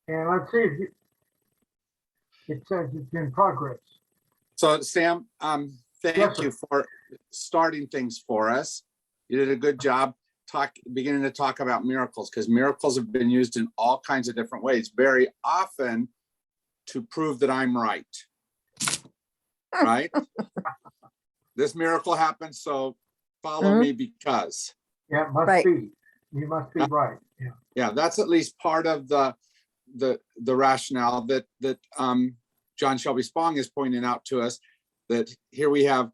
And let's see if it says it's in progress. So Sam, Yes, thank sir. you for starting things for us. You did a good job beginning to talk about miracles, because miracles have been used in all kinds of different ways, very often to prove that I'm right. Right? This miracle happened, so follow me because. Yeah, it must Right. be. You must be right. Yeah. Yeah, that's at least part of the rationale that John Shelby Spong is pointing out to us, that here we have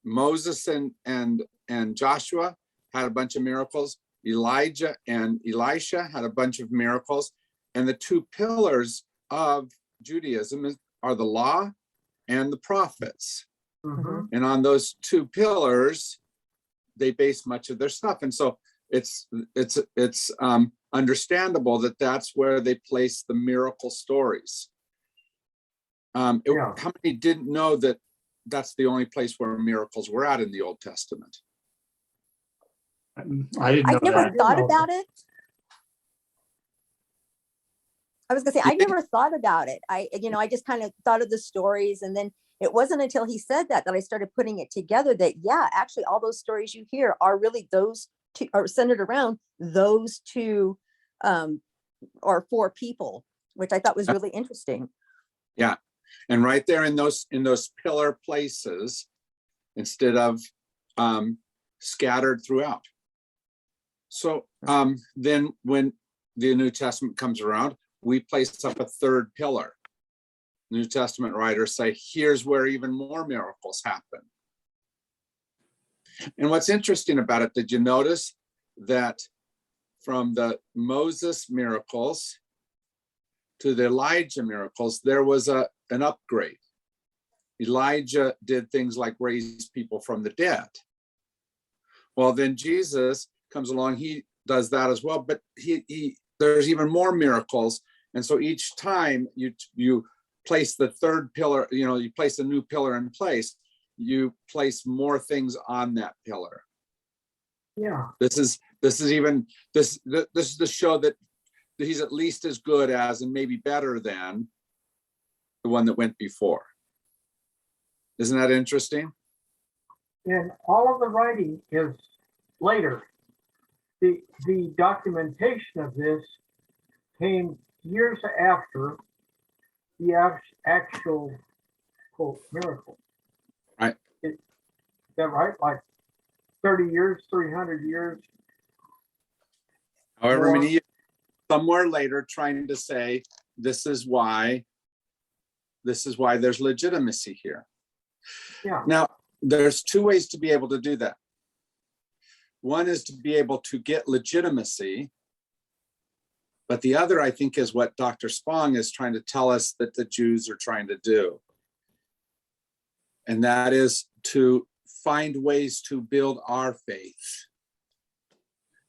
Moses and Joshua had a bunch of miracles. Elijah and Elisha had a bunch of miracles. And the two pillars of Judaism are the law and the prophets. Mhm. And on those two pillars, they base much of their stuff. And so it's understandable that that's where they place the miracle stories. How many didn't know that that's the only place where miracles were at in the Old Testament? I didn't know I never that. thought about it. I was gonna say, I never thought about it. I just kind of thought of the stories, and then it wasn't until he said that I started putting it together that, yeah, actually all those stories you hear are really those two, are centered around those two or four people, which I thought was really interesting. Yeah. And right there in those pillar places, instead of scattered throughout. So then when the New Testament comes around, we place up a third pillar. New Testament writers say, here's where even more miracles happen. And what's interesting about it, did you notice that from the Moses miracles to the Elijah miracles, there was an upgrade. Elijah did things like raise people from the dead. Well, then Jesus comes along, he does that as well, but there's even more miracles. And so each time you place the third pillar, you place a new pillar in place, you place more things on that pillar. Yeah. This is to show that he's at least as good as, and maybe better than, the one that went before. Isn't that interesting? And all of the writing is later. The documentation of this came years after the actual quote miracle. Right. Is that right? Like 30 years, 300 years. However many years, somewhere later, trying to say this is why there's legitimacy here. Yeah. Now, there's two ways to be able to do that. One is to be able to get legitimacy, but the other, I think, is what Dr. Spong is trying to tell us that the Jews are trying to do. And that is to find ways to build our faith.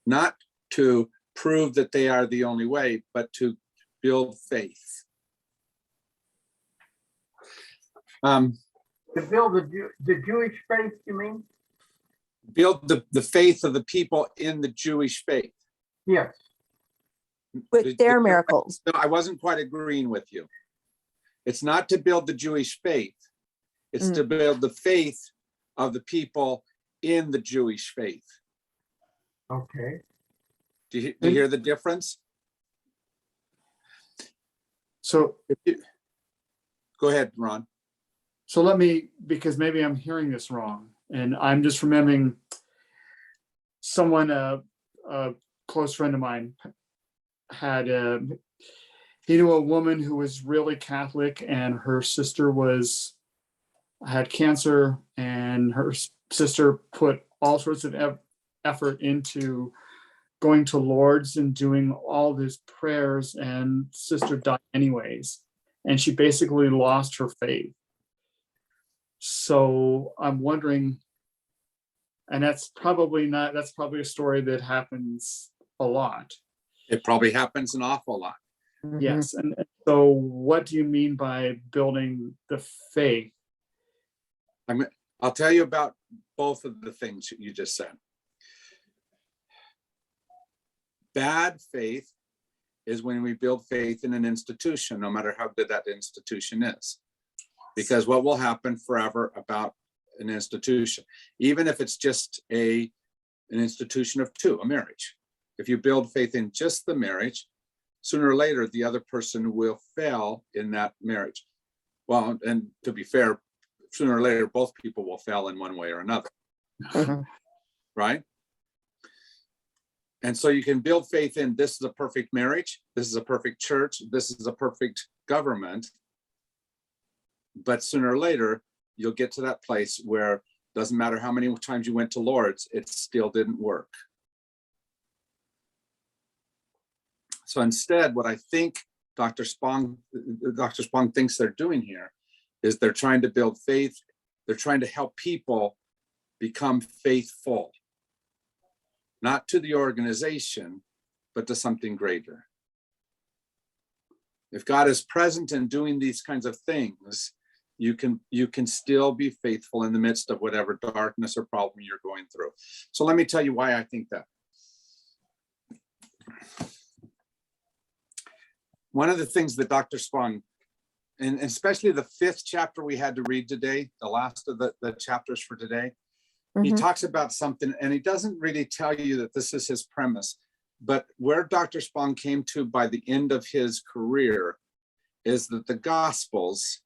Not to prove that they are the only way, but to build faith. To build the Jewish faith, you mean? Build the faith of the people in the Jewish faith. Yes. With their miracles. No, I wasn't quite agreeing with you. It's not to build the Jewish faith. It's to build the faith of the people in the Jewish faith. Okay. Do you hear the difference? So Go ahead, Ron. So because maybe I'm hearing this wrong, and I'm just remembering someone, a close friend of mine, he knew a woman who was really Catholic, and her sister had cancer, and her sister put all sorts of effort into going to Lourdes and doing all these prayers, and sister died anyways, and she basically lost her faith. So I'm wondering, and that's probably a story that happens a lot. It probably happens an awful lot. Yes. And so what do you mean by building the faith? I'll tell you about both of the things you just said. Bad faith is when we build faith in an institution, no matter how good that institution is. Because what will happen forever about an institution, even if it's just an institution of two, a marriage. If you build faith in just the marriage, sooner or later, the other person will fail in that marriage. Well, and to be fair, sooner or later, both people will fail in one way or another, right? And so you can build faith in this is a perfect marriage, this is a perfect church, this is a perfect government. But sooner or later, you'll get to that place where it doesn't matter how many times you went to Lord's, it still didn't work. So instead, what I think Dr. Spong thinks they're doing here is they're trying to build faith. They're trying to help people become faithful, not to the organization, but to something greater. If God is present in doing these kinds of things, you can still be faithful in the midst of whatever darkness or problem you're going through. So let me tell you why I think that. One of the things that Dr. Spong, and especially the 5th chapter we had to read today, the last of the chapters for today, he talks about something, and he doesn't really tell you that this is his premise, but where Dr. Spong came to by the end of his career is that the Gospels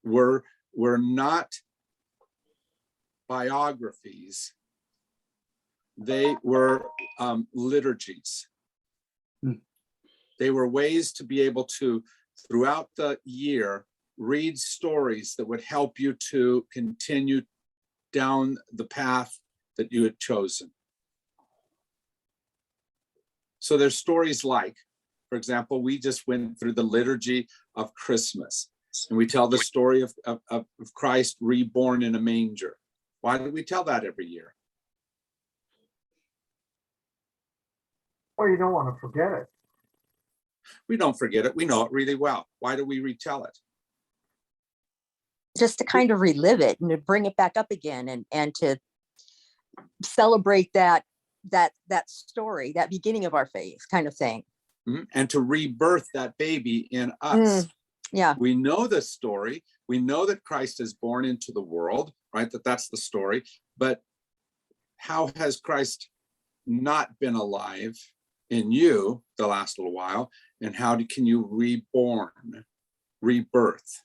were not biographies. They were liturgies. They were ways to be able to, throughout the year, read stories that would help you to continue down the path that you had chosen. So there's stories like, for example, we just went through the liturgy of Christmas, and we tell the story of Christ reborn in a manger. Why do we tell that every year? Well, you don't want to forget it. We don't forget it. We know it really well. Why do we retell it? Just to kind of relive it and to bring it back up again and to celebrate that story, that beginning of our faith kind of thing. And to rebirth that baby in us. Yeah. We know the story. We know that Christ is born into the world, right? That's the story. But how has Christ not been alive in you the last little while? And how can you rebirth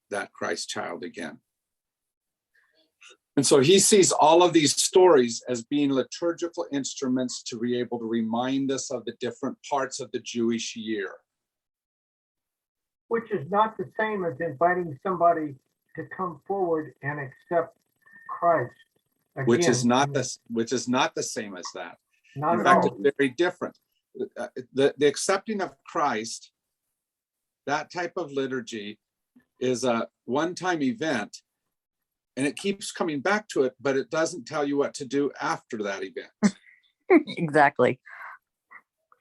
that Christ child again? And so he sees all of these stories as being liturgical instruments to be able to remind us of the different parts of the Jewish year. Which is not the same as inviting somebody to come forward and accept Christ. Again, which is not the same as that. Not In at fact, all. it's very different. The accepting of Christ, that type of liturgy, is a one-time event, and it keeps coming back to it, but it doesn't tell you what to do after that event. Exactly.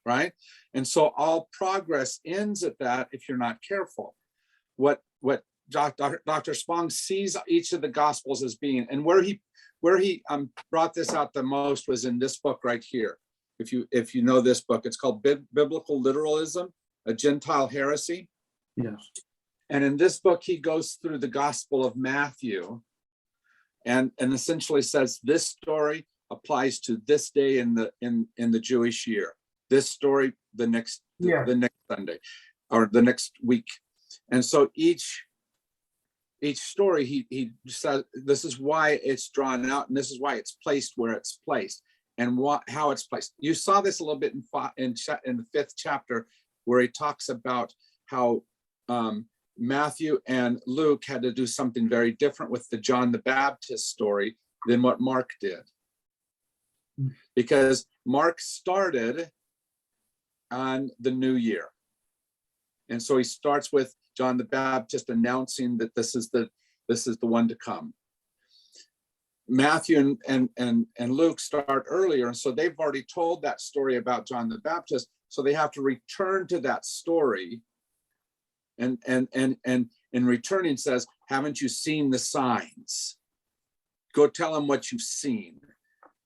Right? And so all progress ends at that if you're not careful. What Dr. Spong sees each of the Gospels as being, and where he brought this out the most was in this book right here. If you know this book, it's called Biblical Literalism, a Gentile Heresy. Yes. And in this book, he goes through the Gospel of Matthew and essentially says this story applies to this day in the Jewish year. This story the next Sunday or the next week. And so each story he says this is why it's drawn out, and this is why it's placed where it's placed, and how it's placed. You saw this a little bit in the 5th chapter, where he talks about how Matthew and Luke had to do something very different with the John the Baptist story than what Mark did, because Mark started on the new year, and so he starts with John the Baptist announcing that this is the one to come. Matthew and Luke start earlier, and so they've already told that story about John the Baptist, so they have to return to that story, and in returning says, haven't you seen the signs? Go tell them what you've seen.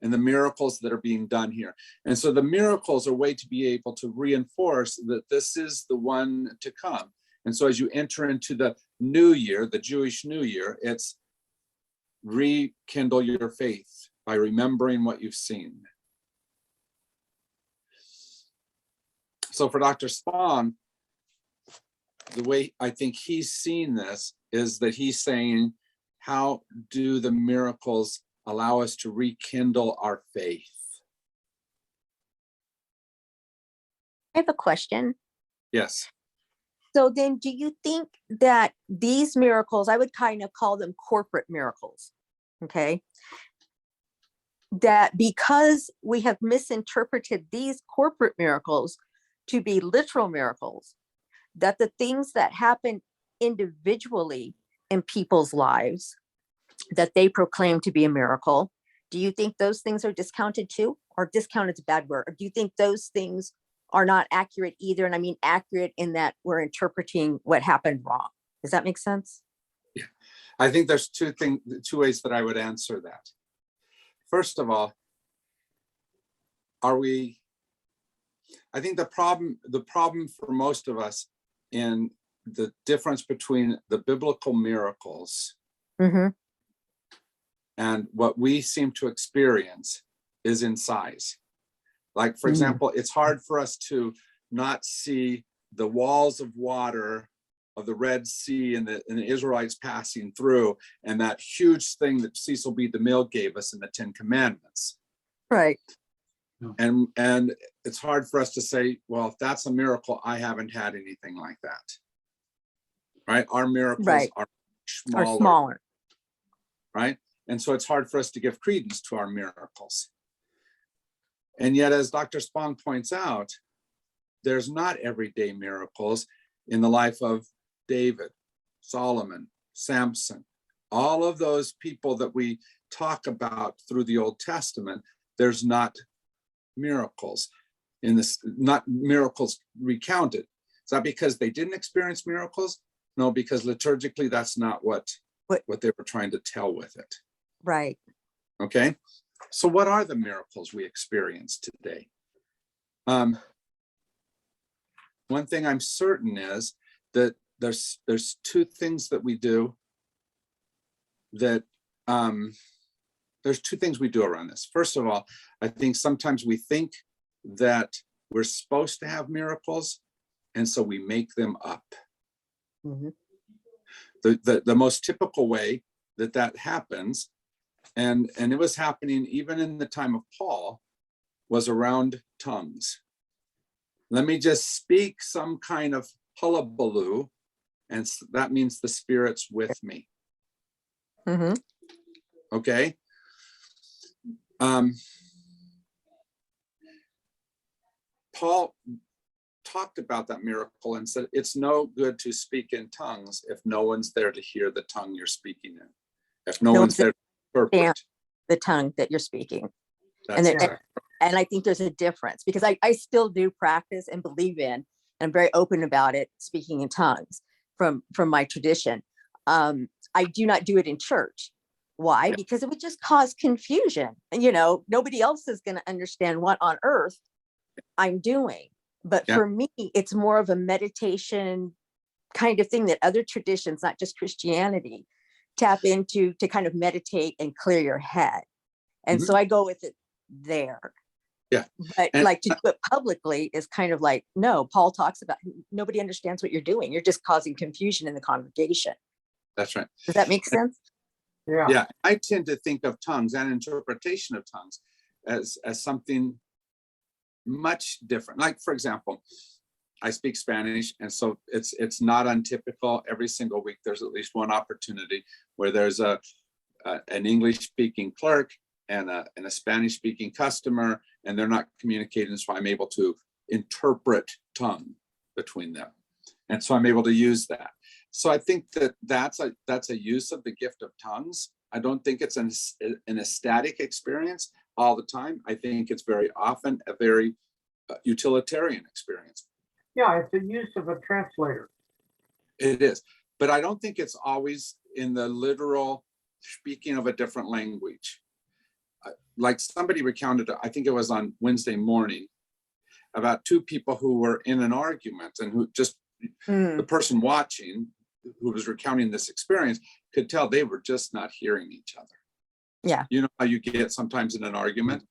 and the miracles that are being done here. And so the miracles are a way to be able to reinforce that this is the one to come. And so as you enter into the new year, the Jewish New Year, it's rekindle your faith by remembering what you've seen. So for Dr. Spong, the way I think he's seen this is that he's saying, how do the miracles allow us to rekindle our faith? I have a question. Yes. So then do you think that these miracles, I would kind of call them corporate miracles, okay? That because we have misinterpreted these corporate miracles to be literal miracles, that the things that happen individually in people's lives that they proclaim to be a miracle, do you think those things are discounted too? Or discounted is a bad word. Or do you think those things are not accurate either? And I mean accurate in that we're interpreting what happened wrong. Does that make sense? Yeah. I think there's two ways that I would answer that. First of all, I think the problem for most of us in the difference between the biblical miracles Mm-hmm. and what we seem to experience is in size. Like, for example, it's hard for us to not see the walls of water of the Red Sea and the Israelites passing through, and that huge thing that Cecil B. DeMille gave us in the 10 Commandments. Right. And it's hard for us to say, well, if that's a miracle, I haven't had anything like that. Right? Our miracles are smaller. Right? And so it's hard for us to give credence to our miracles. And yet, as Dr. Spong points out, there's not everyday miracles in the life of David, Solomon, Samson, all of those people that we talk about through the Old Testament. There's not miracles in this, not miracles recounted. Is that because they didn't experience miracles? No, because liturgically, that's not what they were trying to tell with it. Right. Okay. So what are the miracles we experience today? One thing I'm certain is that there's two things that we do that there's two things we do around this. First of all, I think sometimes we think that we're supposed to have miracles, and so we make them up. Mm-hmm. The most typical way that happens, and it was happening even in the time of Paul, was around tongues. Let me just speak some kind of hullabaloo, and that means the Spirit's with me. Mm-hmm. Okay. Paul talked about that miracle and said, it's no good to speak in tongues if no one's there to hear the tongue you're speaking in. If no one's there to interpret the tongue that you're speaking. That's And I think there's a difference, because I still do practice and believe in, and I'm very open about it, speaking in tongues from my tradition. I do not do it in church. Why? Because it would just cause confusion. And, nobody else is going to understand what on earth I'm doing. But for me, it's more of a meditation kind of thing that other traditions, not just Christianity, tap into to kind of meditate and clear your head. And so I go with it there. Yeah. But like to do it publicly is kind of like, no, Paul talks about nobody understands what you're doing. You're just causing confusion in the congregation. That's right. Does that make sense? Yeah. Yeah. I tend to think of tongues and interpretation of tongues as something much different. Like, for example, I speak Spanish, and so it's not untypical. Every single week, there's at least one opportunity where there's an English-speaking clerk and a Spanish-speaking customer, and they're not communicating, so I'm able to interpret tongue between them, and so I'm able to use that. So I think that's a use of the gift of tongues. I don't think it's an ecstatic experience all the time. I think it's very often a very utilitarian experience. Yeah, it's the use of a translator. It is, but I don't think it's always in the literal speaking of a different language. like somebody recounted, I think it was on Wednesday morning, about two people who were in an argument, and who just the person watching who was recounting this experience could tell they were just not hearing each other. Yeah. You know how you get sometimes in an argument?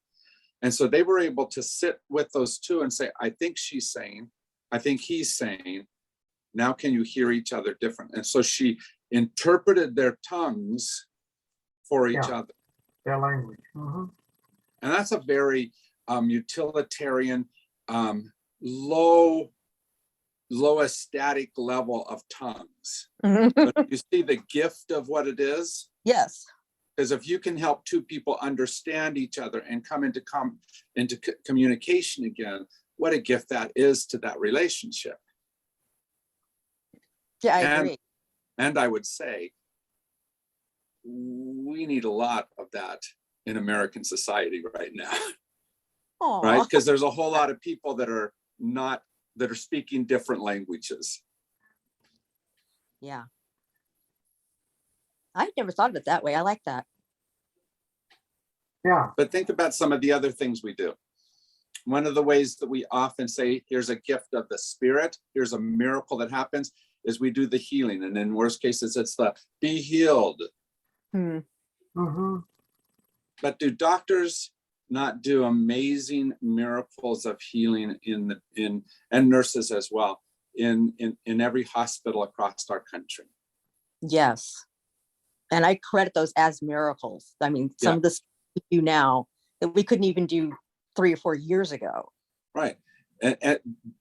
And so they were able to sit with those two and say, I think she's saying, I think he's saying, now can you hear each other different? And so she interpreted their tongues for each other. Their language. Mm-hmm. And that's a very utilitarian, low aesthetic level of tongues. But you see the gift of what it is? Yes. Because if you can help two people understand each other and come into communication again, what a gift that is to that relationship. Yeah, I agree. And I would say we need a lot of that in American society right now. Aww. Right? Because there's a whole lot of people that are speaking different languages. Yeah. I never thought of it that way. I like that. Yeah. But think about some of the other things we do. One of the ways that we often say, here's a gift of the Spirit, here's a miracle that happens, is we do the healing. And in worst cases, it's the be healed. Mm-hmm. But do doctors not do amazing miracles of healing and nurses as well in every hospital across our country? Yes. And I credit those as miracles. I mean, some of the stuff we do now that we couldn't even do 3 or 4 years ago. Right.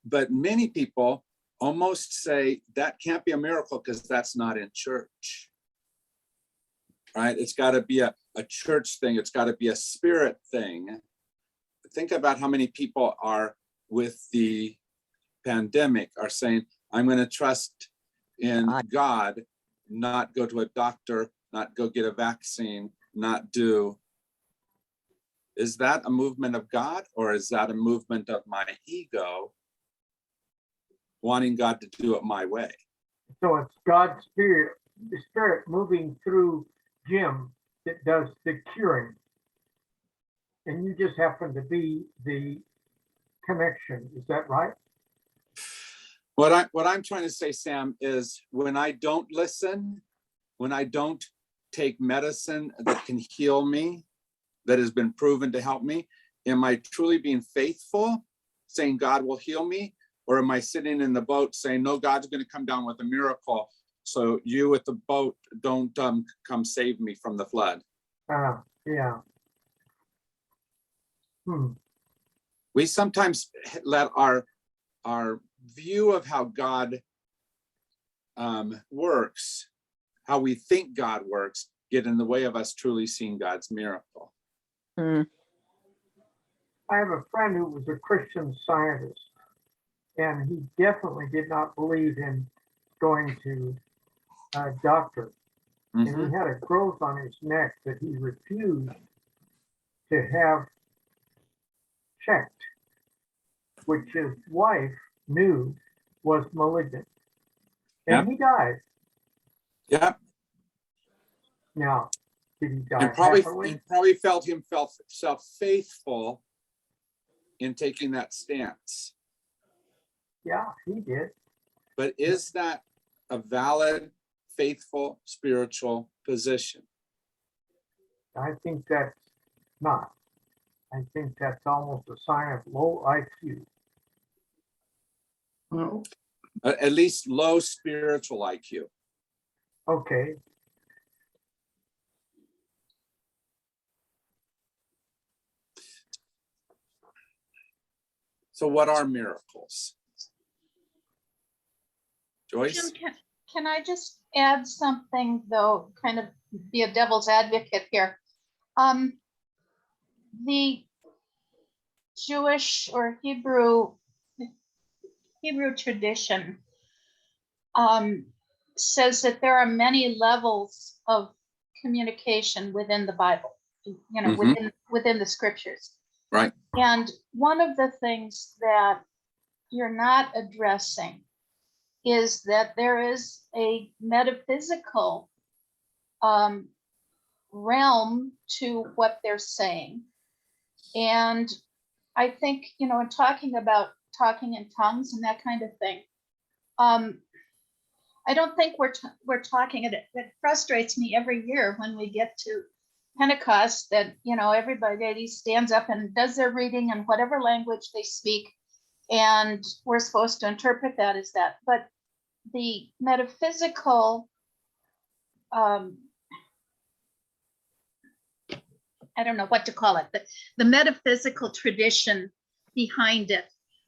But many people almost say that can't be a miracle because that's not in church. Right? It's got to be a church thing. It's got to be a spirit thing. Think about how many people are with the pandemic are saying, I'm going to trust in God, not go to a doctor, not go get a vaccine, not do. Is that a movement of God, or is that a movement of my ego wanting God to do it my way? So it's God's spirit, the spirit moving through Jim that does the curing. And you just happen to be the connection. Is that right? What I'm trying to say, Sam, is when I don't listen, when I don't take medicine that can heal me, that has been proven to help me, am I truly being faithful, saying God will heal me? Or am I sitting in the boat saying, no, God's going to come down with a miracle, so you at the boat don't come save me from the flood? Yeah. We sometimes let our view of how God works, how we think God works, get in the way of us truly seeing God's miracle. I have a friend who was a Christian Scientist, and he definitely did not believe in going to a doctor. And he had a growth on his neck that he refused to have checked, which his wife knew was malignant. And he died. Yep. Now, did he die And happily? he probably felt himself faithful in taking that stance. Yeah, he did. But is that a valid, faithful, spiritual position? I think that's not. I think that's almost a sign of low IQ. Well, At least low spiritual IQ. Okay. So what are miracles? Joyce? Jim, can I just add something, though, kind of be a devil's advocate here? The Jewish or Hebrew tradition says that there are many levels of communication within the Bible, within the scriptures. Right. And one of the things that you're not addressing is that there is a metaphysical realm to what they're saying. And I think, in talking about talking in tongues and that kind of thing, I don't think we're talking. It frustrates me every year when we get to Pentecost that, everybody stands up and does their reading in whatever language they speak, and we're supposed to interpret that as that. But the metaphysical, I don't know what to call it, but the metaphysical tradition behind it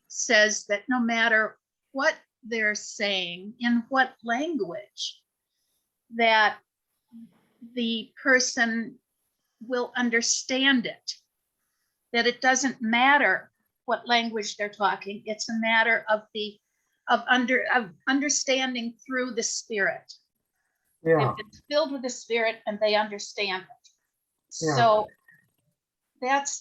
says that no matter what they're saying, in what language, that the person will understand it, that it doesn't matter what language they're talking. It's a matter of understanding through the Spirit. Yeah, If it's filled with the Spirit and they understand it. Yeah. So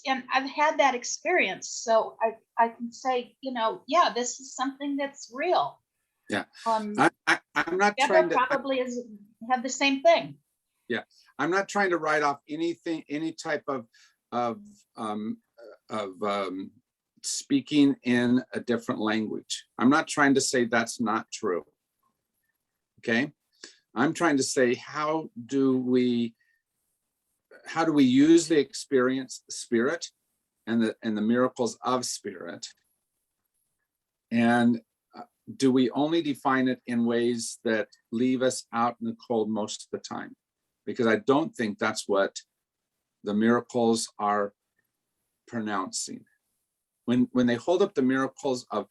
and I've had that experience. So I can say, yeah, this is something that's real. Yeah. I'm not trying to, probably have the same thing. yeah, I'm not trying to write off anything, any type of speaking in a different language. I'm not trying to say that's not true. Okay. I'm trying to say, how do we use the experience, Spirit, and the miracles of Spirit? And do we only define it in ways that leave us out in the cold most of the time? Because I don't think that's what the miracles are pronouncing. When they hold up the miracles of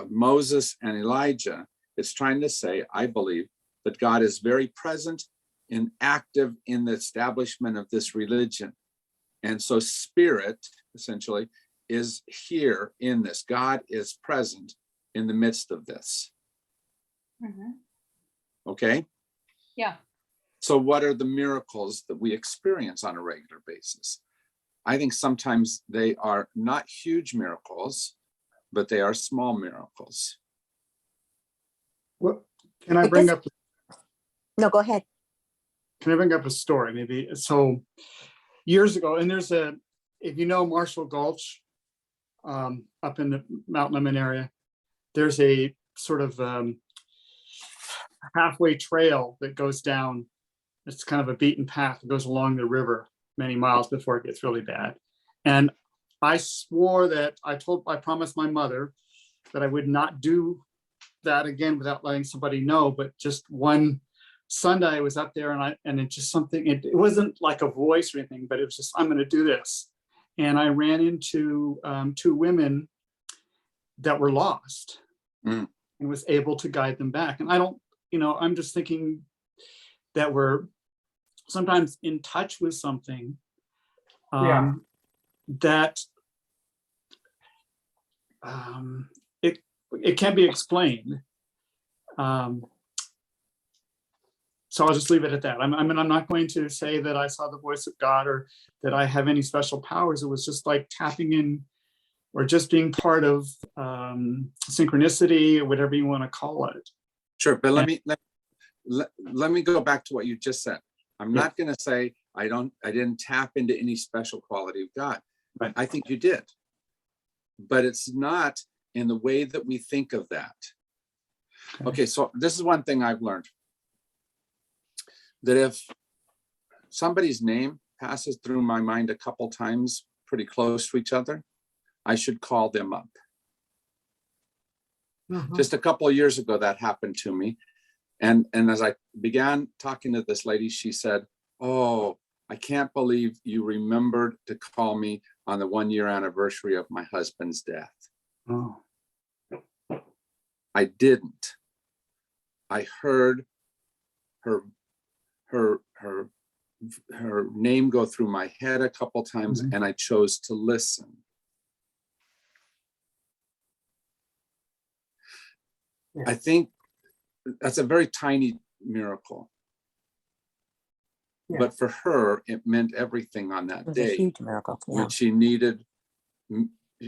Moses and Elijah, it's trying to say, I believe, that God is very present and active in the establishment of this religion. And so Spirit, essentially, is here in this. God is present in the midst of this. Mm-hmm. Okay? Yeah. So what are the miracles that we experience on a regular basis? I think sometimes they are not huge miracles, but they are small miracles. What can I bring up? No, go ahead. Can I bring up a story? Maybe so. Years ago, and if you know Marshall Gulch, up in the Mount Lemmon area, there's a sort of halfway trail that goes down. It's kind of a beaten path that goes along the river many miles before it gets really bad. And I swore that I promised my mother that I would not do that again without letting somebody know. But just one Sunday I was up there and it just something, it wasn't like a voice or anything, but it was just, I'm going to do this. And I ran into two women that were lost and was able to guide them back. And I'm just thinking that we're sometimes in touch with something that it can be explained. So I'll just leave it at that. I'm not going to say that I saw the voice of God or that I have any special powers. It was just like tapping in or just being part of synchronicity or whatever you want to call it. Sure, but let me go back to what you just said. I'm not going to say I didn't tap into any special quality of God. Right. I think you did, but it's not in the way that we think of that. Okay, so this is one thing I've learned, that if somebody's name passes through my mind a couple times pretty close to each other, I should call them up. Mhm. Just a couple of years ago, that happened to me. And as I began talking to this lady, she said, "Oh, I can't believe you remembered to call me on the 1-year anniversary of my husband's death." Oh. I didn't. I heard her name go through my head a couple times, and I chose to listen. Yeah. I think that's a very tiny miracle. Yeah. But for her, it meant everything on that It was day a huge miracle. Yeah.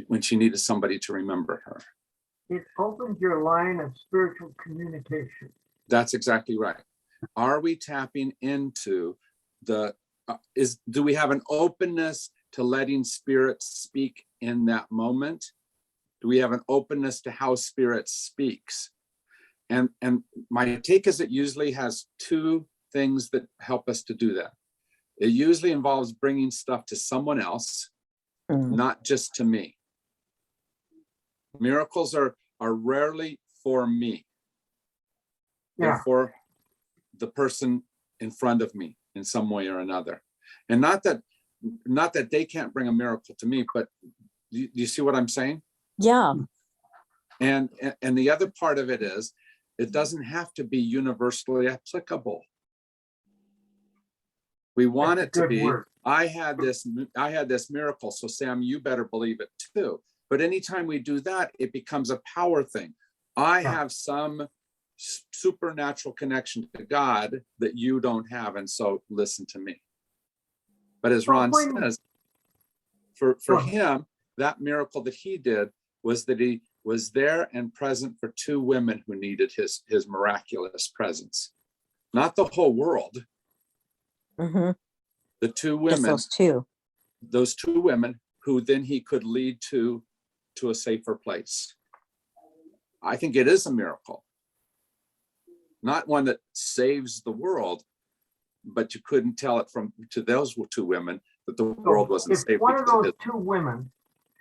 when she needed somebody to remember her. It opened your line of spiritual communication. That's exactly right. Are we tapping into do we have an openness to letting spirit speak in that moment? Do we have an openness to how spirit speaks? And my take is it usually has two things that help us to do that. It usually involves bringing stuff to someone else, not just to me. Miracles are rarely for me. Yeah. They're for the person in front of me in some way or another. And not that they can't bring a miracle to me, but do you see what I'm saying? Yeah. And the other part of it is, it doesn't have to be universally applicable. We want it to be, I had this miracle, so Sam, you better believe it too. But anytime we do that, it becomes a power thing. I have some supernatural connection to God that you don't have, and so listen to me. But as Ron says, for him, that miracle that he did was that he was there and present for two women who needed his miraculous presence. Not the whole world. Mm-hmm. The two Just women, those two women who then he could lead to a safer place. I think it is a miracle. Not one that saves the world, but you couldn't tell it to those two women that the world wasn't safe. If one of those two women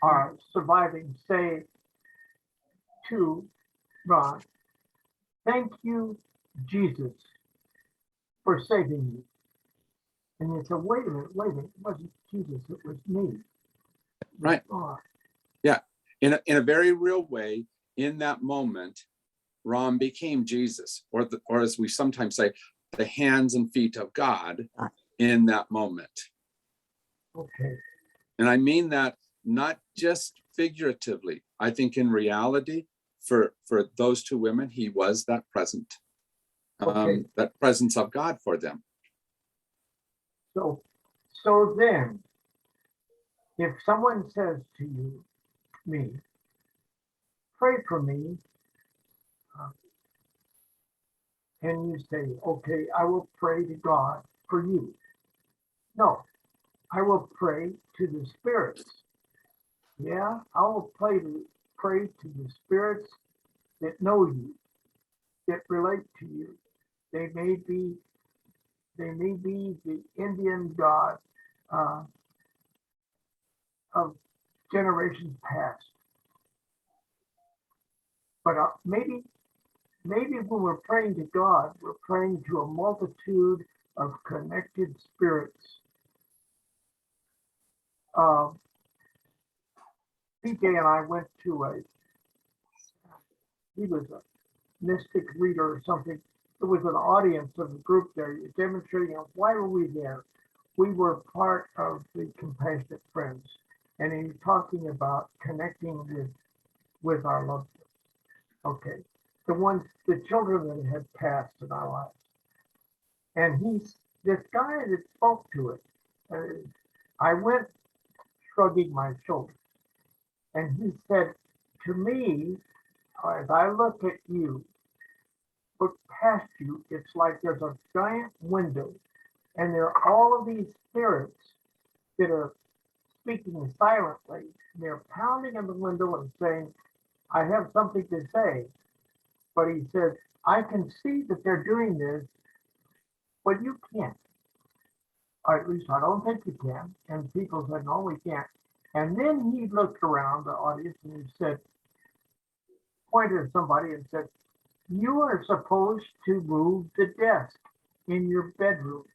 are surviving, say to Ron, thank you, Jesus, for saving me. And you say, wait a minute, it wasn't Jesus, it was me. Right. Yeah. In a very real way, in that moment, Ron became Jesus, or as we sometimes say, the hands and feet of God in that moment. Okay. And I mean that not just figuratively. I think in reality, for those two women, he was that present, that presence of God for them. So then, if someone says to me, pray for me, and you say, okay, I will pray to God for you. No, I will pray to the spirits. Yeah, I will pray to the spirits that know you, that relate to you. They may be the Indian god of generations past. But maybe when we're praying to God, we're praying to a multitude of connected spirits. PJ and I went to he was a mystic reader or something. It was an audience of a group there demonstrating why were we there? We were part of the Compassionate Friends. And he was talking about connecting with our loved ones. Okay. The children that had passed in our lives. And this guy that spoke to it, I went shrugging my shoulders. And he said, to me, as I look at you, look past you, it's like there's a giant window, and there are all of these spirits that are speaking silently. They're pounding on the window and saying, I have something to say. But he said, I can see that they're doing this, but you can't. Or at least I don't think you can. And people said, no, we can't. And then he looked around the audience and he said, pointed at somebody and said, you are supposed to move the desk in your bedroom.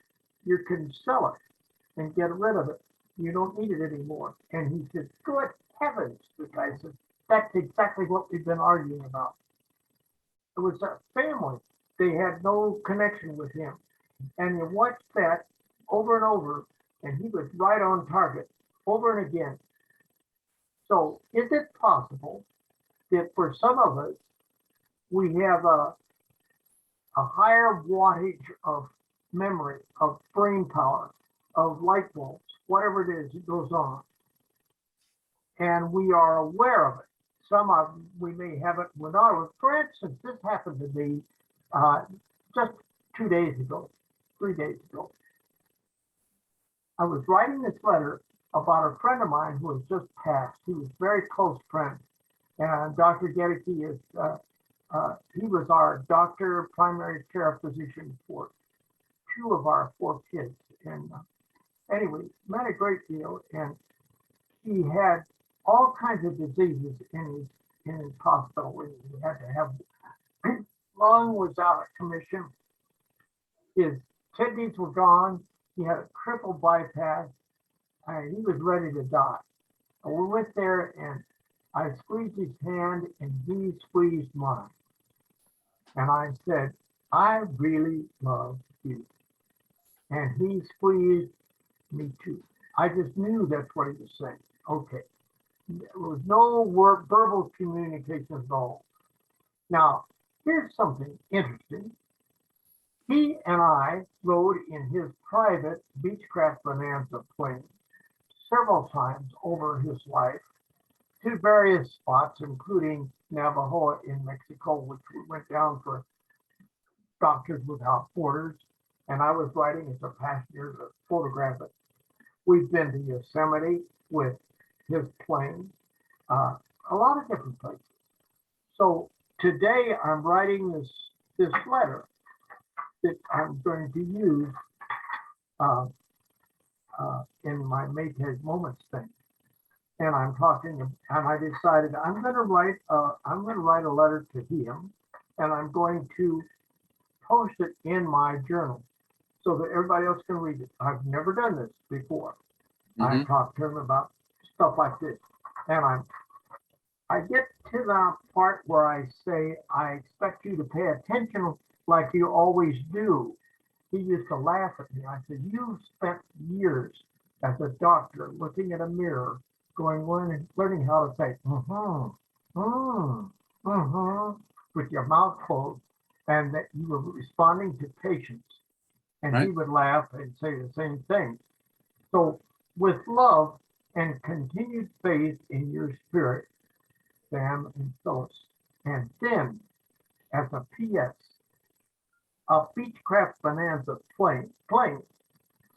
You can sell it and get rid of it. You don't need it anymore. And he said, good heavens, the guy said, that's exactly what we've been arguing about. It was a family. They had no connection with him. And you watched that over and over, and he was right on target over and again. So is it possible that for some of us, we have a higher wattage of memory, of brain power, of light bulbs, whatever it is that goes on, and we are aware of it? Some of them, we may have it without it. For instance, this happened to me just 2 days ago, 3 days ago. I was writing this letter about a friend of mine who has just passed. He was a very close friend. And Dr. Gedeke is, he was our doctor, primary care physician for 2 of our 4 kids. And anyway, met a great deal. And he had all kinds of diseases in his hospital. He had to have, lung was out of commission. His kidneys were gone. He had a triple bypass. He was ready to die. We went there and I squeezed his hand and he squeezed mine. And I said, I really love you. And he squeezed me too. I just knew that's what he was saying. Okay. There was no verbal communication at all. Now, here's something interesting. He and I rode in his private Beechcraft Bonanza plane several times over his life to various spots, including Navajo in Mexico, which we went down for Doctors Without Borders, and I was riding as a passenger to photograph it. We've been to Yosemite with his plane, a lot of different places. So today I'm writing this letter that I'm going to use in my Maytag Moments thing. And I'm talking, and I decided I'm going to write a letter to him, and I'm going to post it in my journal so that everybody else can read it. I've never done this before. I talked to him about stuff like this, and I get to the part where I say, I expect you to pay attention like you always do. He used to laugh at me. I said, you spent years as a doctor looking at a mirror, learning how to say, with your mouth closed, and that you were responding to patients. And Right. He would laugh and say the same thing. So with love and continued faith in your spirit, Sam and Phyllis. And then, as a PS, a Beechcraft Bonanza plane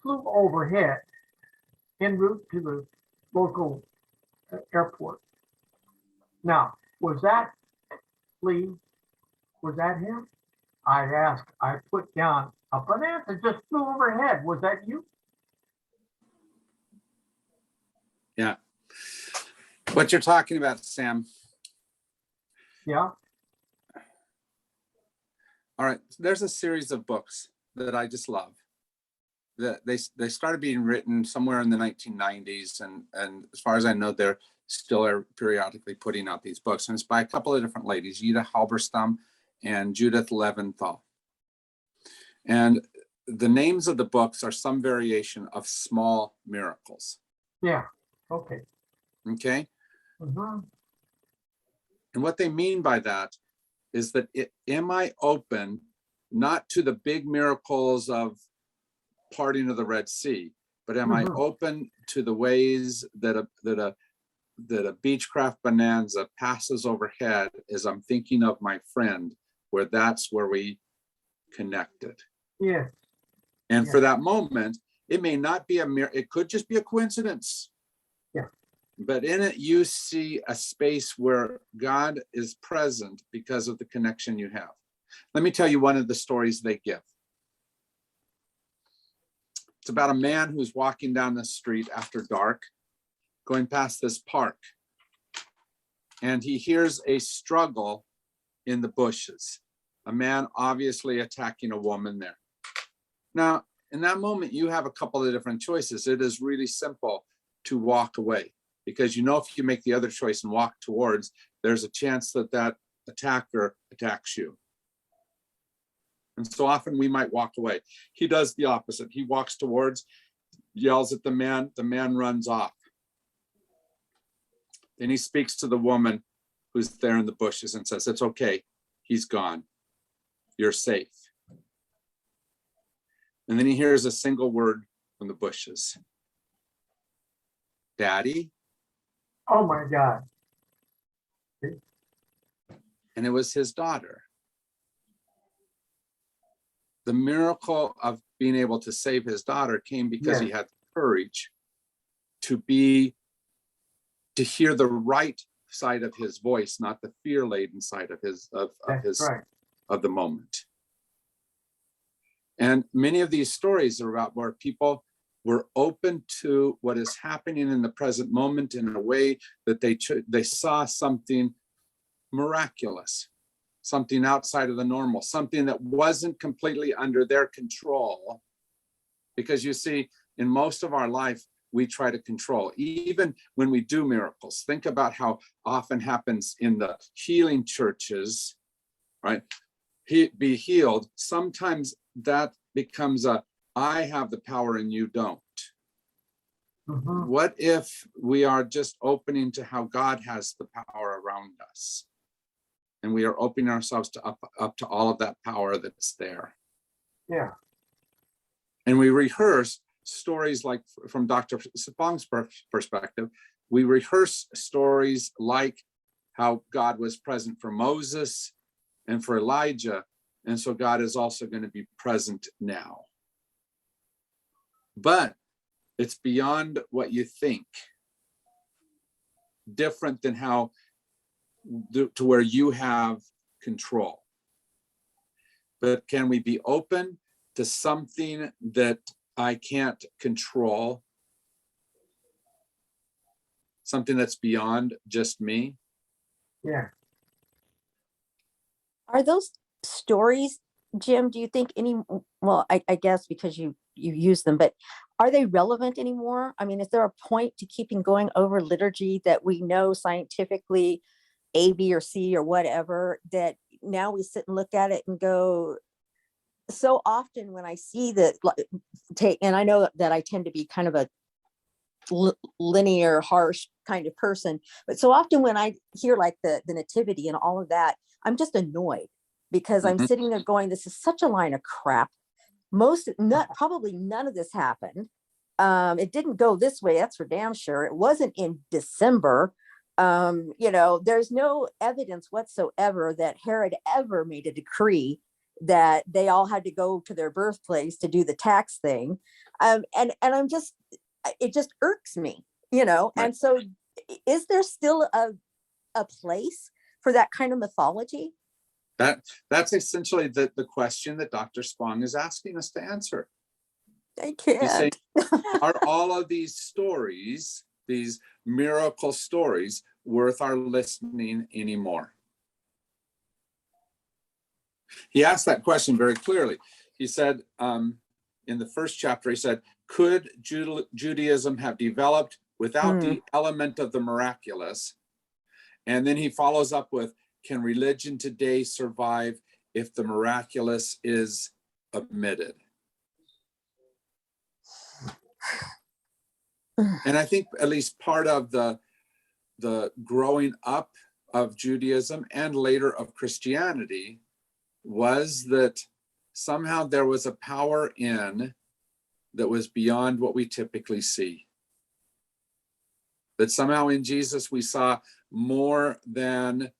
flew overhead en route to the local airport. Now, was that Lee? Was that him? I put down, a Bonanza just flew overhead. Was that you? Yeah. What you're talking about, Sam. Yeah. All right. There's a series of books that I just love. They started being written somewhere in the 1990s, and as far as I know, they're still periodically putting out these books. And it's by a couple of different ladies, Yida Halberstam and Judith Leventhal. And the names of the books are some variation of small miracles. Yeah. Okay. Okay. Mhm. And what they mean by that is that am I open not to the big miracles of parting of the Red Sea, but am I open to the ways that a Beechcraft Bonanza passes overhead as I'm thinking of my friend, where that's where we connected. Yeah. And Yeah. for that moment, it may not be it could just be a coincidence. Yeah. But in it, you see a space where God is present because of the connection you have. Let me tell you one of the stories they give. It's about a man who's walking down the street after dark, going past this park. And he hears a struggle in the bushes. A man obviously attacking a woman there. Now, in that moment, you have a couple of different choices. It is really simple to walk away, because you know if you make the other choice and walk towards, there's a chance that that attacker attacks you. And so often we might walk away. He does the opposite. He walks towards, yells at the man runs off. Then he speaks to the woman who's there in the bushes and says, it's okay, he's gone, you're safe. And then he hears a single word from the bushes. Daddy? Oh my God. And it was his daughter. The miracle of being able to save his daughter came because he had courage to hear the right side of his voice, not the fear-laden side of That's right. of the moment. And many of these stories are about where people were open to what is happening in the present moment in a way that they saw something miraculous, something outside of the normal, something that wasn't completely under their control. Because you see, in most of our life, we try to control, even when we do miracles. Think about how often happens in the healing churches, right? Be healed. Sometimes that becomes I have the power and you don't. Mhm. What if we are just opening to how God has the power around us? And we are opening ourselves to up to all of that power that's there. Yeah. And we rehearse stories like, from Dr. Spong's perspective, we rehearse stories like how God was present for Moses and for Elijah. And so God is also going to be present now. But it's beyond what you think. Different than how, to where you have control. But can we be open to something that I can't control? Something that's beyond just me? Yeah. Are those stories, Jim, do you think well, I guess because you use them, but are they relevant anymore? I mean, is there a point to keeping going over liturgy that we know scientifically, A, B, or C, or whatever, that now we sit and look at it and go, so often when I see that, and I know that I tend to be kind of a linear, harsh kind of person, but so often when I hear like the nativity and all of that, I'm just annoyed because I'm Mhm. sitting there going, this is such a line of crap. Probably none of this happened. It didn't go this way, that's for damn sure. It wasn't in December. There's no evidence whatsoever that Herod ever made a decree that they all had to go to their birthplace to do the tax thing. And I'm just, it just irks me, Right. And so is there still a place for that kind of mythology? That's essentially the question that Dr. Spong is asking us to answer. I He's saying, can't. are all of these stories, these miracle stories, worth our listening anymore? He asked that question very clearly. He said, in the first chapter, he said, could Judaism have developed without the element of the miraculous? And then he follows up with, can religion today survive if the miraculous is omitted? And I think at least part of the growing up of Judaism and later of Christianity was that somehow there was a power in that was beyond what we typically see. That somehow in Jesus we saw more than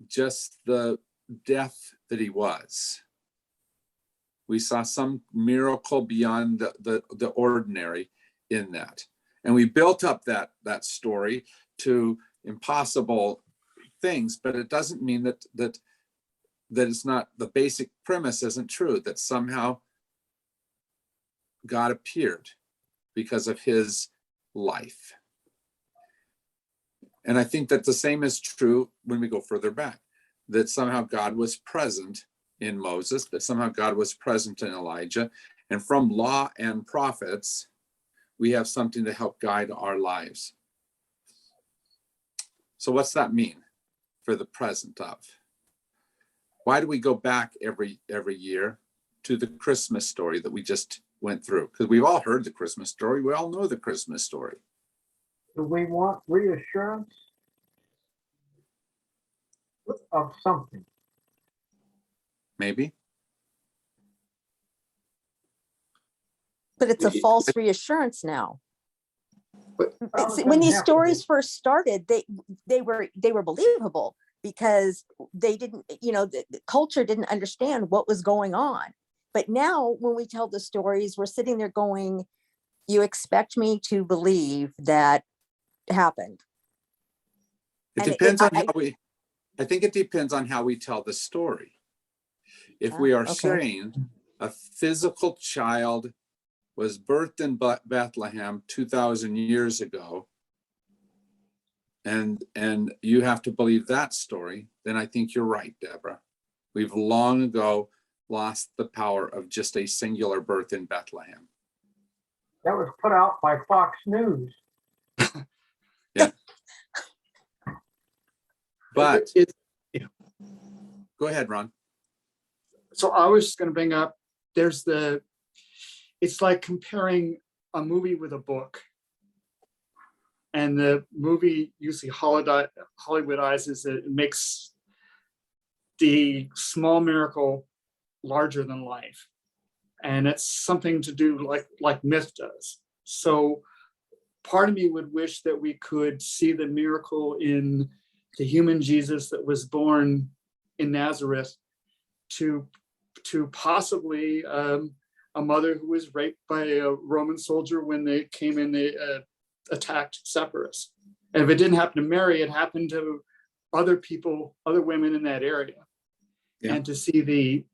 just the death that he was. We saw some miracle beyond the ordinary in that. And we built up that story to impossible things, but it doesn't mean that it's not, the basic premise isn't true, that somehow God appeared because of his life. And I think that the same is true when we go further back, that somehow God was present in Moses, that somehow God was present in Elijah, and from law and prophets, we have something to help guide our lives. So what's that mean for the present of? Why do we go back every year to the Christmas story that we just went through? Because we've all heard the Christmas story. We all know the Christmas story. Do we want reassurance of something? Maybe. But it's a false reassurance now. Well, it When doesn't these have to stories be. first started, they were believable because they didn't, the culture didn't understand what was going on. But now when we tell the stories, we're sitting there going, you expect me to believe that happened. It And depends on I- how I think it depends on how we tell the story. If we are okay. saying a physical child was birthed in Bethlehem 2,000 years ago, and you have to believe that story, then I think you're right, Deborah. We've long ago lost the power of just a singular birth in Bethlehem. That was put out by Fox News. But It- go ahead, Ron. so I was just going to bring up, it's like comparing a movie with a book. And the movie usually Hollywoodizes it, makes the small miracle larger than life. And it's something to do like myth does. So part of me would wish that we could see the miracle in the human Jesus that was born in Nazareth to possibly a mother who was raped by a Roman soldier when they came in, they attacked separatists. And if it didn't happen to Mary, it happened to other people, other women in that area. Yeah. And to see the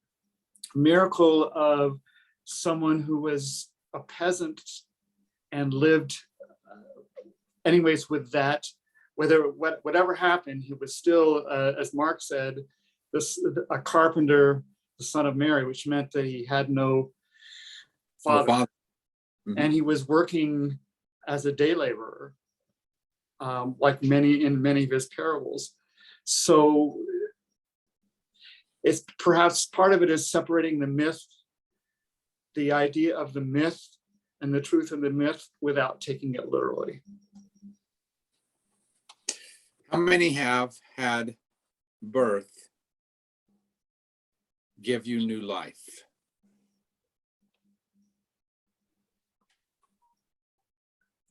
miracle of someone who was a peasant and lived anyways with that, whatever happened, he was still, as Mark said, a carpenter, the son of Mary, which meant that he had no father. Mhm. And he was working as a day laborer, like many of his parables. So it's perhaps part of it is separating the myth, the idea of the myth and the truth of the myth without taking it literally. How many have had birth give you new life?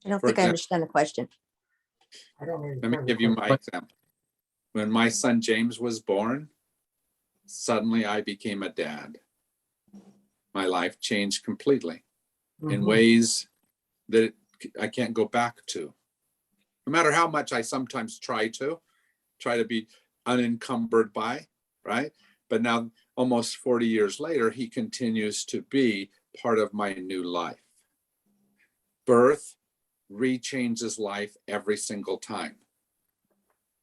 I don't For think I example- understand the question. I don't Let me understand. give you my example. When my son James was born, suddenly I became a dad. My life changed completely in Mhm. ways that I can't go back to. No matter how much I sometimes try to be unencumbered by, right? But now, almost 40 years later, he continues to be part of my new life. Birth rechanges life every single time.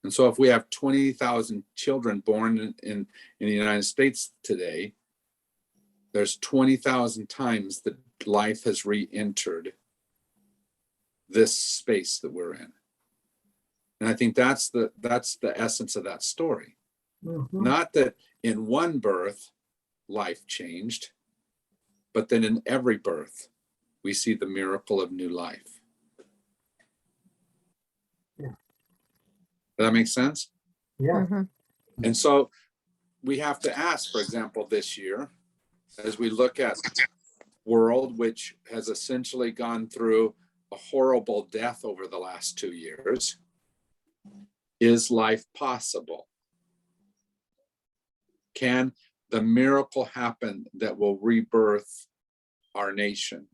And so if we have 20,000 children born in the United States today, there's 20,000 times that life has re-entered this space that we're in. And I think that's the essence of that story. Mhm. Not that in one birth, life changed, but that in every birth, we see the miracle of new life. Yeah. Does that make sense? Yeah. Mhm. And so we have to ask, for example, this year, as we look at world, which has essentially gone through a horrible death over the last 2 years, is life possible? Can the miracle happen that will rebirth our nation?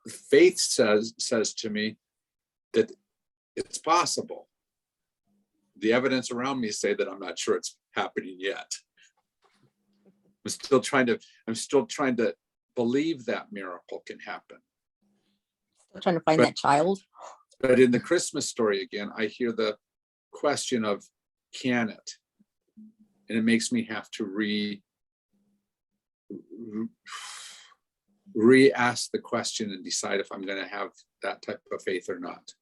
Faith says to me that it's possible. The evidence around me say that I'm not sure it's happening yet. I'm still trying to believe that miracle can happen. Still trying to find But- that child. But in the Christmas story again, I hear the question of, can it? And it makes me have to re-ask the question and decide if I'm going to have that type of faith or not.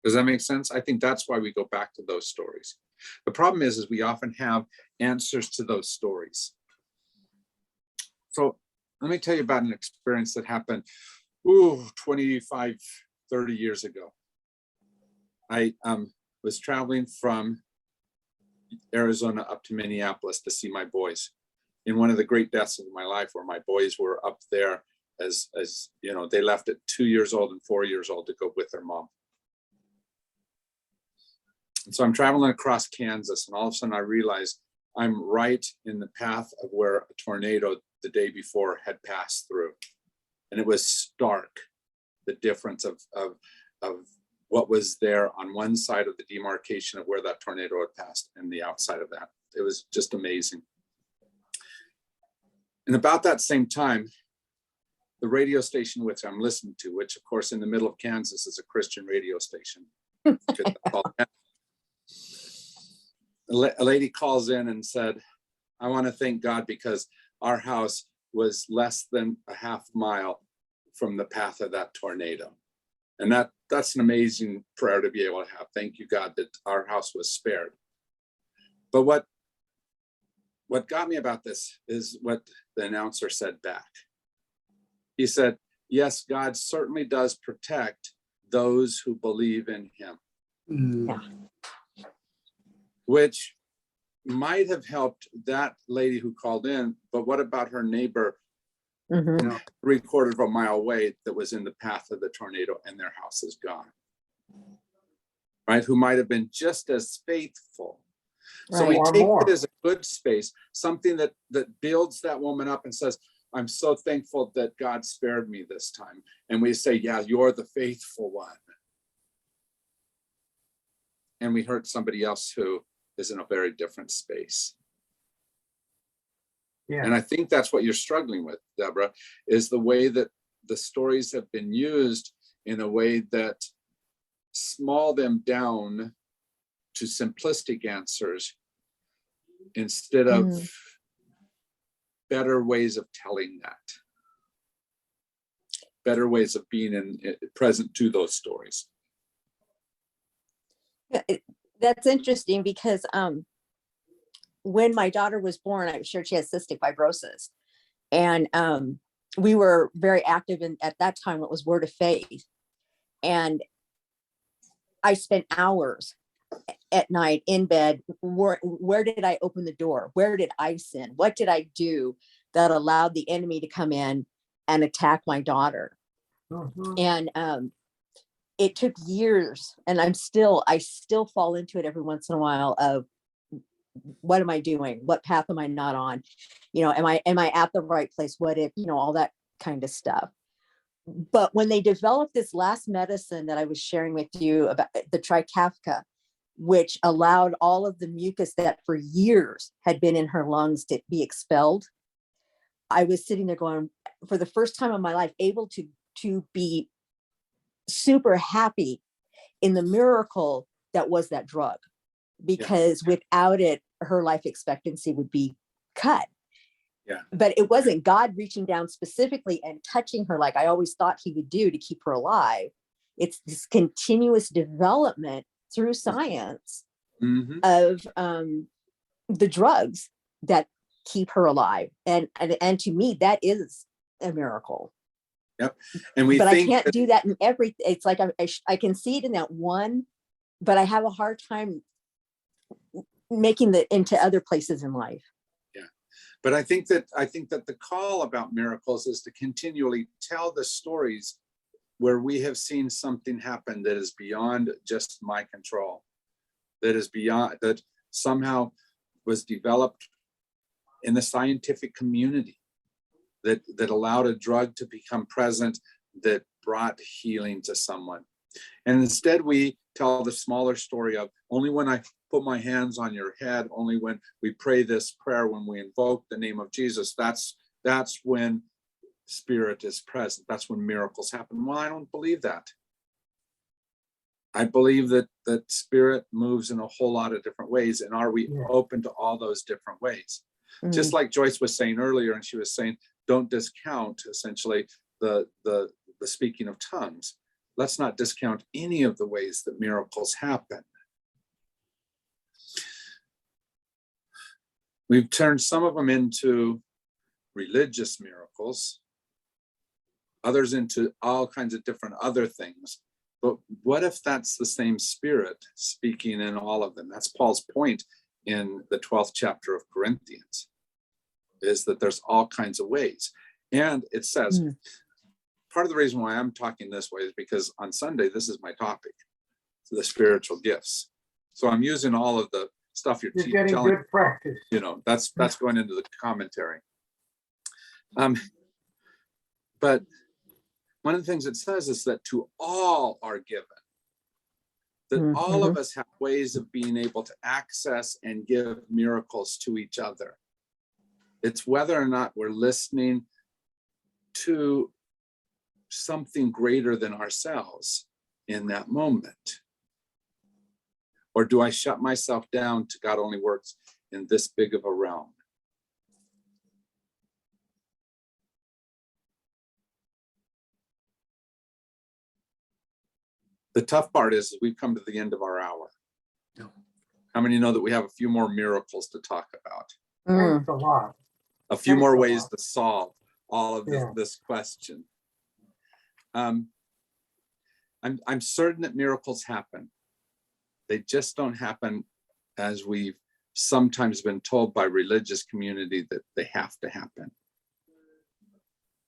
Does that make sense? I think that's why we go back to those stories. The problem is we often have answers to those stories. So let me tell you about an experience that happened 25, 30 years ago. I was traveling from Arizona up to Minneapolis to see my boys in one of the great deaths of my life, where my boys were up there as you know, they left at 2 years old and 4 years old to go with their mom. And so I'm traveling across Kansas, and all of a sudden I realized I'm right in the path of where a tornado the day before had passed through. And it was stark, the difference of what was there on one side of the demarcation of where that tornado had passed and the outside of that. It was just amazing. And about that same time, the radio station which I'm listening to, which of course in the middle of Kansas is a Christian radio station. A lady calls in and said, I want to thank God because our house was less than a half mile from the path of that tornado. And that's an amazing prayer to be able to have. Thank you, God, that our house was spared. But what got me about this is what the announcer said back. He said, yes, God certainly does protect those who believe in him. Mm. Yeah. Which might have helped that lady who called in, but what about her neighbor Mhm. 3/4 of a mile away that was in the path of the tornado and their house is gone? Right? Who might have been just as faithful. So we Right. Or take more. it as a good space, something that builds that woman up and says, I'm so thankful that God spared me this time. And we say, yeah, you're the faithful one. And we hurt somebody else who is in a very different space. Yeah. And I think that's what you're struggling with, Deborah, is the way that the stories have been used in a way that small them down to simplistic answers instead of Mm. better ways of telling that, better ways of being present to those stories. Yeah, that's interesting because when my daughter was born, I'm sure she has cystic fibrosis, and we were very active in at that time. It was Word of Faith, and I spent hours at night in bed. Where did I open the door? Where did I sin? What did I do that allowed the enemy to come in and attack my daughter? Mhm. And it took years, and I still fall into it every once in a while of what am I doing? What path am I not on? Am I at the right place? What if, all that kind of stuff. But when they developed this last medicine that I was sharing with you about, the Trikafta, which allowed all of the mucus that for years had been in her lungs to be expelled, I was sitting there going, for the first time in my life, able to be super happy in the miracle that was that drug, because without it, her life expectancy would be cut. Yeah. But it wasn't God reaching down specifically and touching her like I always thought he would do to keep her alive. It's this continuous development through science Mm-hmm. of the drugs that keep her alive. And to me, that is a miracle. Yep. And we But I think can't that, do that in every, it's like I can see it in that one, but I have a hard time making it into other places in life. but I think that the call about miracles is to continually tell the stories where we have seen something happen that is beyond just my control, that somehow was developed in the scientific community, that allowed a drug to become present, that brought healing to someone. And instead we tell the smaller story of only when I put my hands on your head, only when we pray this prayer, when we invoke the name of Jesus, that's when spirit is present. That's when miracles happen. Well, I don't believe that. I believe that spirit moves in a whole lot of different ways. And are we open to all those different ways? Mm. Just like Joyce was saying earlier, and she was saying, don't discount essentially the speaking of tongues. Let's not discount any of the ways that miracles happen. We've turned some of them into religious miracles, others into all kinds of different other things. But what if that's the same spirit speaking in all of them? That's Paul's point in the 12th chapter of Corinthians, is that there's all kinds of ways. And it says, part of the reason why I'm talking this way is because on Sunday, this is my topic, the spiritual gifts. So I'm using all of the stuff you're You're getting telling, good practice. you know, that's going into the commentary. But one of the things it says is that to all are given, that all of us have ways of being able to access and give miracles to each other. It's whether or not we're listening to something greater than ourselves in that moment. Or do I shut myself down to God only works in this big of a realm? The tough part is we've come to the end of our hour. How many know that we have a few more miracles to talk about? Thanks a lot. A few Thanks more a ways lot. to solve all of Yeah. this question. I'm certain that miracles happen. They just don't happen as we've sometimes been told by religious community that they have to happen.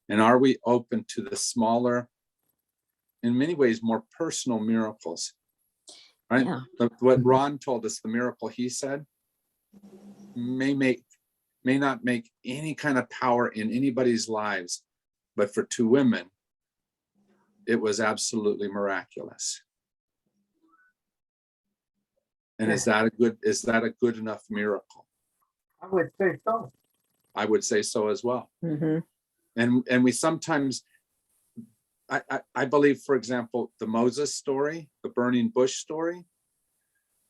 And are we open to the smaller, in many ways, more personal miracles? Right? Yeah. What Ron told us, the miracle he said, may not make any kind of power in anybody's lives, but for two women, it was absolutely miraculous. And is that a good enough miracle? I would say so. I would say so as well. Mm-hmm. And we sometimes, I believe, for example, the Moses story, the burning bush story,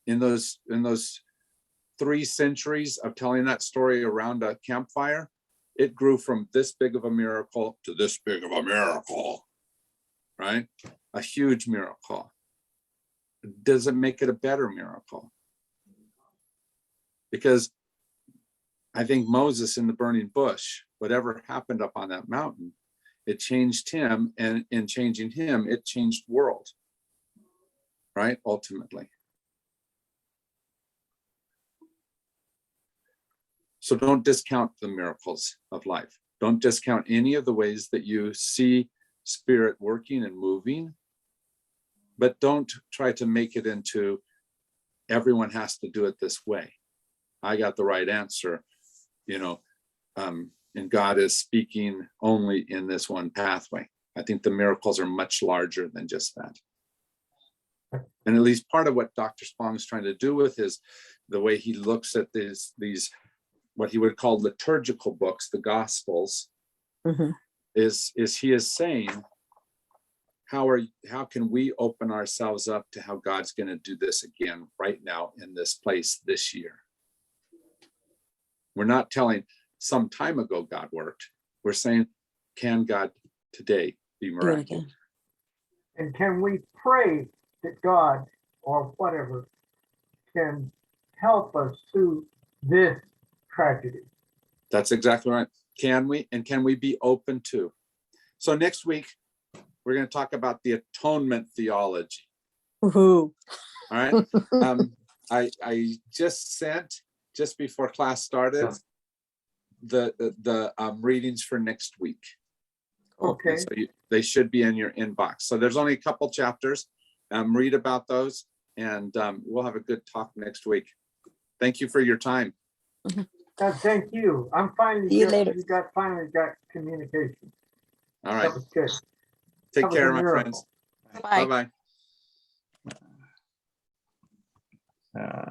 in those 3 centuries of telling that story around a campfire, it grew from this big of a miracle to this big of a miracle, right? A huge miracle. Does it make it a better miracle? Because I think Moses in the burning bush, whatever happened up on that mountain, it changed him, and in changing him, it changed the world, right? Ultimately. So don't discount the miracles of life. Don't discount any of the ways that you see Spirit working and moving, but don't try to make it into everyone has to do it this way. I got the right answer, and God is speaking only in this one pathway. I think the miracles are much larger than just that. And at least part of what Dr. Spong is trying to do with the way he looks at these what he would call liturgical books, the Gospels, is he is saying, how can we open ourselves up to how God's going to do this again right now in this place this year? We're not telling some time ago God worked. We're saying, can God today be miraculous? And can we pray that God or whatever can help us through this tragedy? That's exactly right. Can we? And can we be open to? So next week, we're going to talk about the atonement theology. Woohoo. All right. I just sent, just before class started, the readings for next week. Okay. So they should be in your inbox. So there's only a couple chapters. Read about those, and we'll have a good talk next week. Thank you for your time. Thank you. I'm finally See you later. you finally got communication. All right. That was good. Take That was care, a my miracle. friends. Bye. Bye-bye.